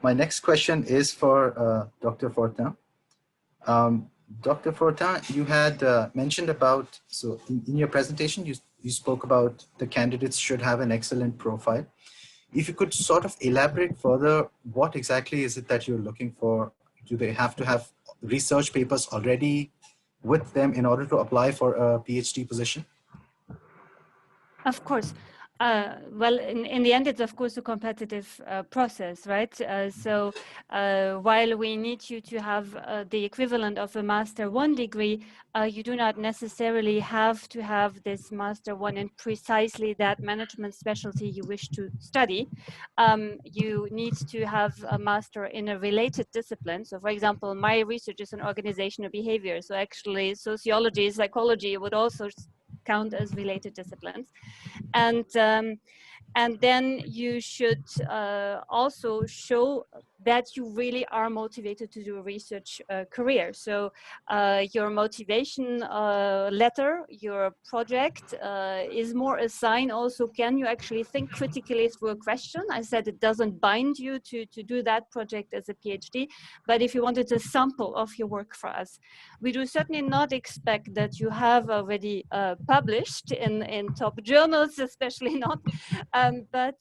My next question is for Dr. Fortin. Dr. Fortin, you had mentioned about, so in your presentation, you spoke about the candidates should have an excellent profile. If you could sort of elaborate further, what exactly is it that you're looking for? Do they have to have research papers already with them in order to apply for a PhD position? Of course. Well, in the end, it's of course a competitive process, right? So while we need you to have the equivalent of a Master 1 degree, you do not necessarily have to have this Master 1 in precisely that management specialty you wish to study. You need to have a master in a related discipline. So for example, my research is in organizational behavior. So actually sociology, psychology would also count as related disciplines. And then you should also show that you really are motivated to do a research career. So your motivation letter, your project is more a sign also, can you actually think critically through a question? I said it doesn't bind you to do that project as a PhD, but if you wanted a sample of your work for us, we do certainly not expect that you have already published in top journals, especially not, but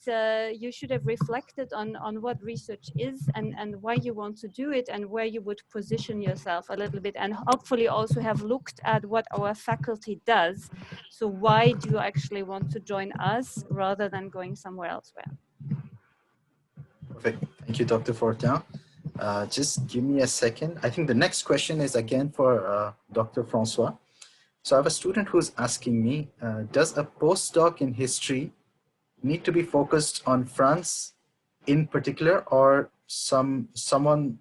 you should have reflected on what research is and why you want to do it and where you would position yourself a little bit, and hopefully also have looked at what our faculty does. So why do you actually want to join us rather than going somewhere elsewhere? Perfect. Thank you, Dr. Fortin. Just give me a second. I think the next question is again for Dr. François. So I have a student who's asking me, does a postdoc in history need to be focused on France in particular, or someone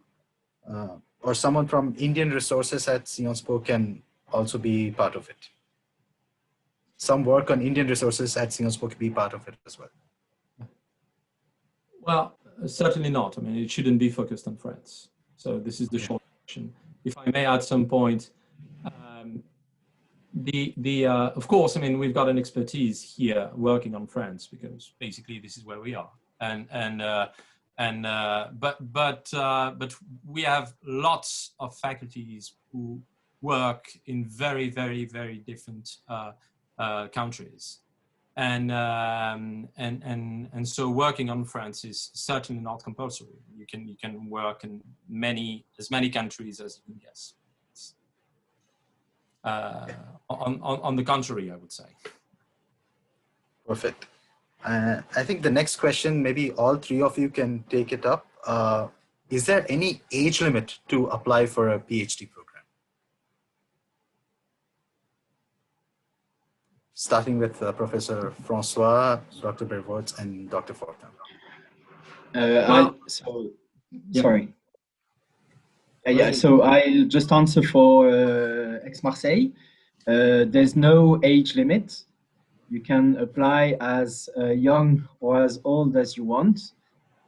from Indian resources at Sciences Po can also be part of it? Some work on Indian resources at Sciences Po can be part of it as well. Well, certainly not. I mean, it shouldn't be focused on France. So this is the short version. If I may add some point, of course, I mean, we've got an expertise here working on France because basically this is where we are, but we have lots of faculties who work in very, very, very different countries, and so working on France is certainly not compulsory. You can work in as many countries as you can guess. On the contrary, I would say. Perfect. I think the next question, maybe all three of you can take it up. Is there any age limit to apply for a PhD program? Starting with Professor François, Dr. Bervoets, and Dr. Fortin. Sorry. Yeah, so I'll just answer for Aix-Marseille. There's no age limit. You can apply as young or as old as you want.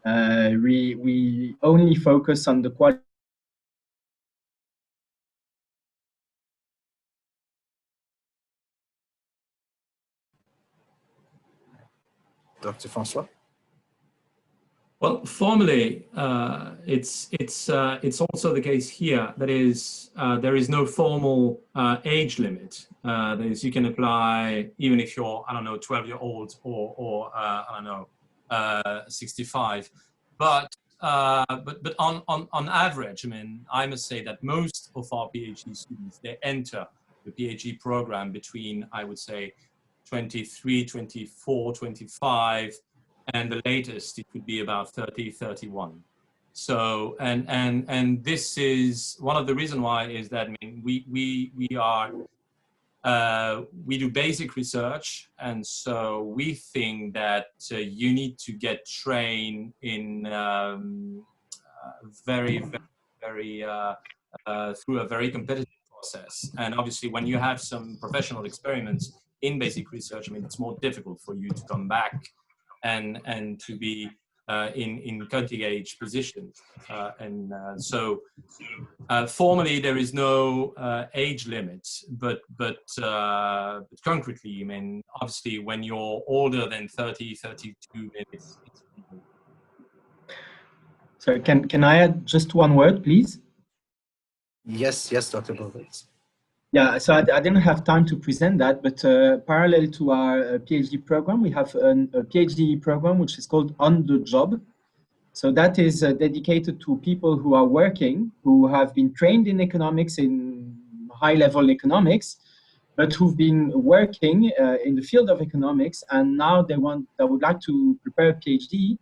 We only focus on the quality. Dr. François? Well, formally, it's also the case here. That is, there is no formal age limit. That is, you can apply even if you're, I don't know, 12-year-old or I don't know, 65. But on average, I mean, I must say that most of our PhD students, they enter the PhD program between, I would say, 23, 24, 25. And the latest, it would be about 30, 31. So, and this is one of the reasons why is that, I mean, we do basic research, and so we think that you need to get trained in through a very competitive process. And obviously, when you have some professional experiments in basic research, I mean, it's more difficult for you to come back and to be in cutting-edge positions. So formally, there is no age limit, but concretely, I mean, obviously, when you're older than 30, 32, it's So can I add just one word, please? Yes, Dr. Bervoets. Yeah, so I didn't have time to present that, but parallel to our PhD program, we have a PhD program which is called On the Job. So that is dedicated to people who are working, who have been trained in economics, in high-level economics, but who've been working in the field of economics, and now they would like to prepare a PhD.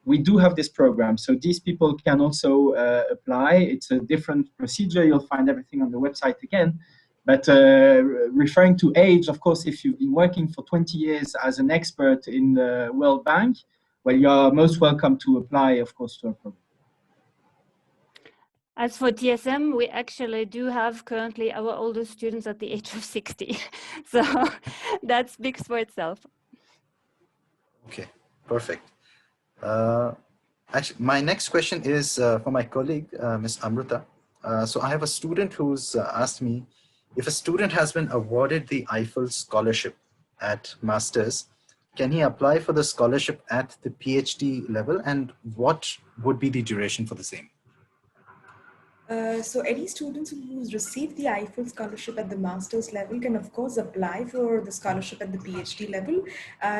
We do have this program, so these people can also apply. It's a different procedure. You'll find everything on the website again. But referring to age, of course, if you've been working for 20 years as an expert in the World Bank, well, you're most welcome to apply, of course, to our program. As for TSM, we actually do have currently our oldest students at the age of 60. So that speaks for itself. Okay, perfect. Actually, my next question is for my colleague, Ms. Amruta. So I have a student who's asked me, if a student has been awarded the Eiffel Scholarship at Masters, can he apply for the scholarship at the PhD level, and what would be the duration for the same? So any students who's received the Eiffel Scholarship at the master's level can of course apply for the scholarship at the PhD level.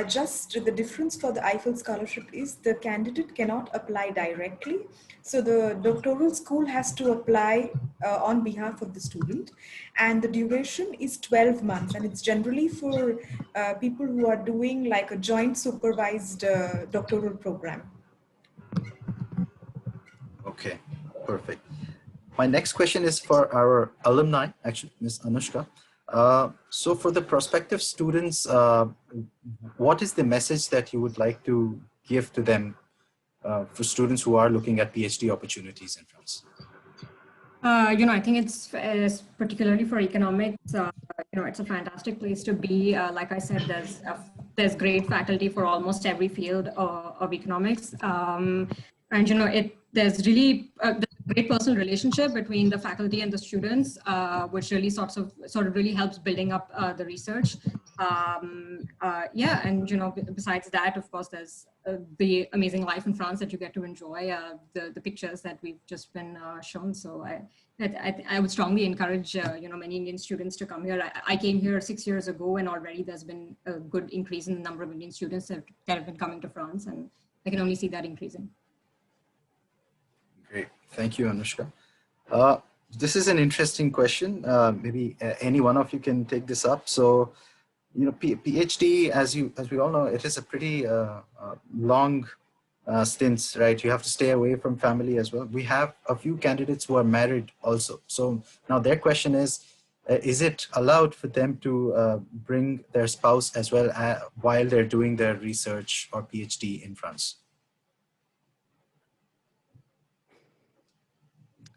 Just the difference for the Eiffel Scholarship is the candidate cannot apply directly. So the doctoral school has to apply on behalf of the student, and the duration is 12 months, and it's generally for people who are doing like a joint supervised doctoral program. Okay, perfect. My next question is for our alumni, actually, Ms. Anushka. So for the prospective students, what is the message that you would like to give to them for students who are looking at PhD opportunities in France? I think it's particularly for economics, it's a fantastic place to be. Like I said, there's great faculty for almost every field of economics. And, there's really a great personal relationship between the faculty and the students, which really sort of really helps building up the research. And besides that, of course, there's the amazing life in France that you get to enjoy, the pictures that we've just been shown. So I would strongly encourage many Indian students to come here. I came here 6 years ago, and already there's been a good increase in the number of Indian students that have been coming to France, and I can only see that increasing. Great, thank you, Anushka. This is an interesting question. Maybe any one of you can take this up. So, PhD, as we all know, it is a pretty long stints, right? You have to stay away from family as well. We have a few candidates who are married also. So now their question is it allowed for them to bring their spouse as well while they're doing their research or PhD in France?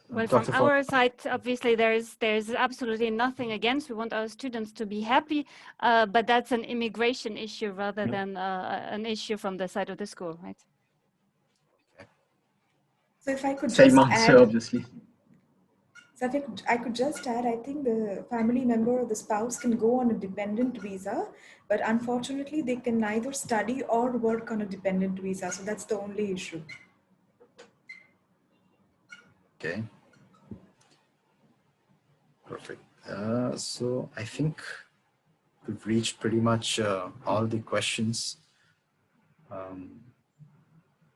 Well, from our side, obviously, there's absolutely nothing against. We want our students to be happy, but that's an immigration issue rather than an issue from the side of the school, right? So if I could just add, obviously. So if I could just add, I think the family member or the spouse can go on a dependent visa, but unfortunately, they can neither study or work on a dependent visa. So that's the only issue. Okay. Perfect. So I think we've reached pretty much all the questions.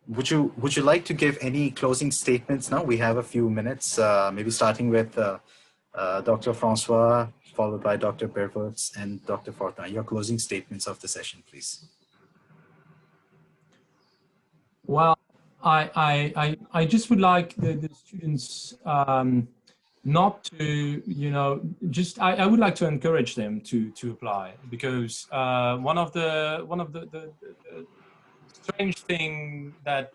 Would you like to give any closing statements now? We have a few minutes, maybe starting with Dr. François, followed by Dr. Bervoets and Dr. Fortin. Your closing statements of the session, please. Well, I just would like the students not to, I would like to encourage them to apply, because one of the strange thing that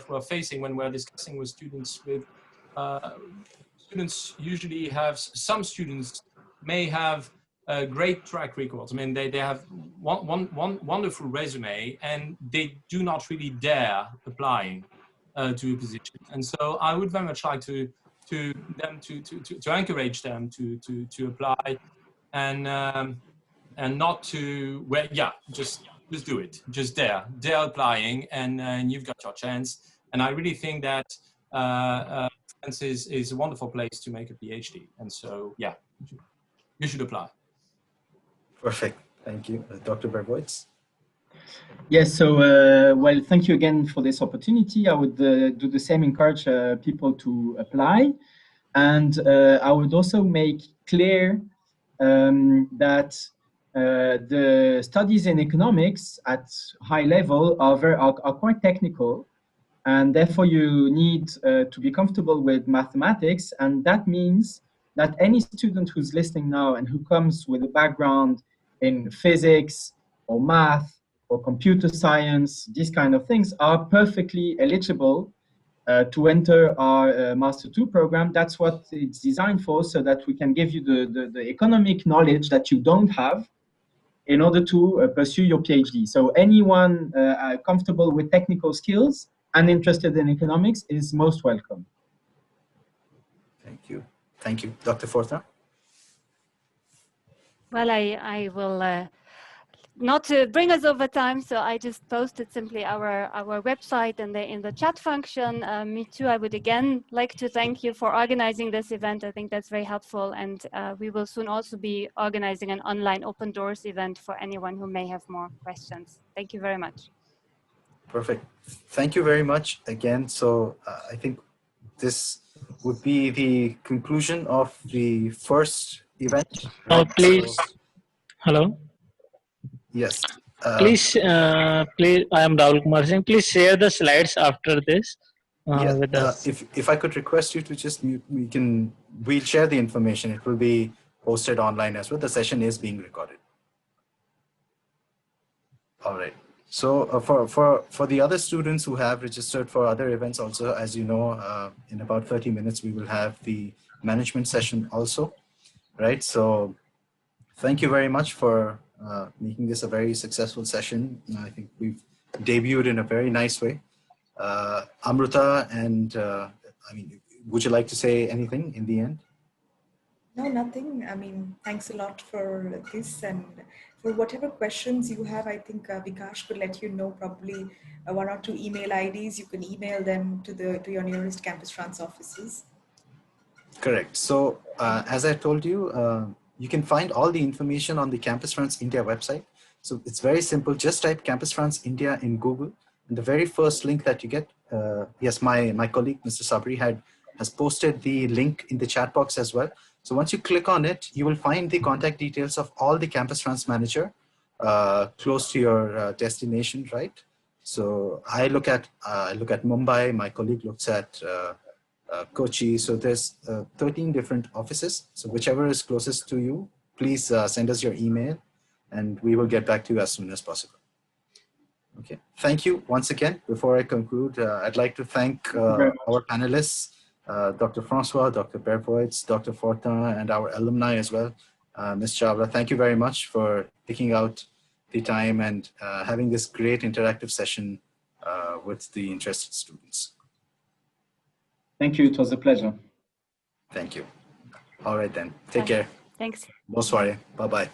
we're facing when we're discussing with students, students usually have, some students may have great track records. I mean, they have one wonderful resume, and they do not really dare applying to a position. And so I would very much like to encourage them to apply, and not to, well, yeah, just do it, just dare applying, and you've got your chance. And I really think that France is a wonderful place to make a PhD, and so yeah, you should apply. Perfect, thank you. Dr. Bervoets? Yes, so, well, thank you again for this opportunity. I would do the same, encourage people to apply. And I would also make clear that the studies in economics at high level are quite technical. And therefore, you need to be comfortable with mathematics. And that means that any student who's listening now and who comes with a background in physics or math or computer science, these kind of things, are perfectly eligible to enter our Master 2 program. That's what it's designed for, so that we can give you the economic knowledge that you don't have in order to pursue your PhD. So anyone comfortable with technical skills and interested in economics is most welcome. Thank you. Thank you. Dr. Fortin? Well, I will not to bring us over time, so I just posted simply our website in the chat function. Me too, I would again like to thank you for organizing this event. I think that's very helpful, and we will soon also be organizing an online open doors event for anyone who may have more questions. Thank you very much. Perfect. Thank you very much again. So I think this would be the conclusion of the first event. Oh, please. So, Hello. yes. Please, please. I am Rahul Kumar Singh. Please share the slides after this with us. If I could request you to just mute, we'll share the information. It will be posted online as well. The session is being recorded. All right. So for the other students who have registered for other events also, as you know, in about 30 minutes, we will have the management session also, right? So thank you very much for making this a very successful session. I think we've debuted in a very nice way. Amruta and I mean, would you like to say anything in the end? No, nothing. I mean, thanks a lot for this, and for whatever questions you have, I think Vikash could let you know probably 1 or 2 email IDs. You can email them to your nearest Campus France offices. Correct. So as I told you, you can find all the information on the Campus France India website. So it's very simple. Just type Campus France India in Google, and the very first link that you get, yes, my colleague, Mr. Sabri, has posted the link in the chat box as well. So once you click on it, you will find the contact details of all the Campus France manager close to your destination, right? So I look at Mumbai. My colleague looks at Kochi. So there's 13 different offices. So whichever is closest to you, please send us your email, and we will get back to you as soon as possible. Okay. Thank you once again. Before I conclude, I'd like to thank our panelists. Dr. François, Dr. Bervoets, Dr. Fortin, and our alumni as well. Ms. Chawla, thank you very much for taking out the time and having this great interactive session with the interested students. Thank you. It was a pleasure. Thank you. All right then. Take care. Thanks. Bonsoir. Bye-bye.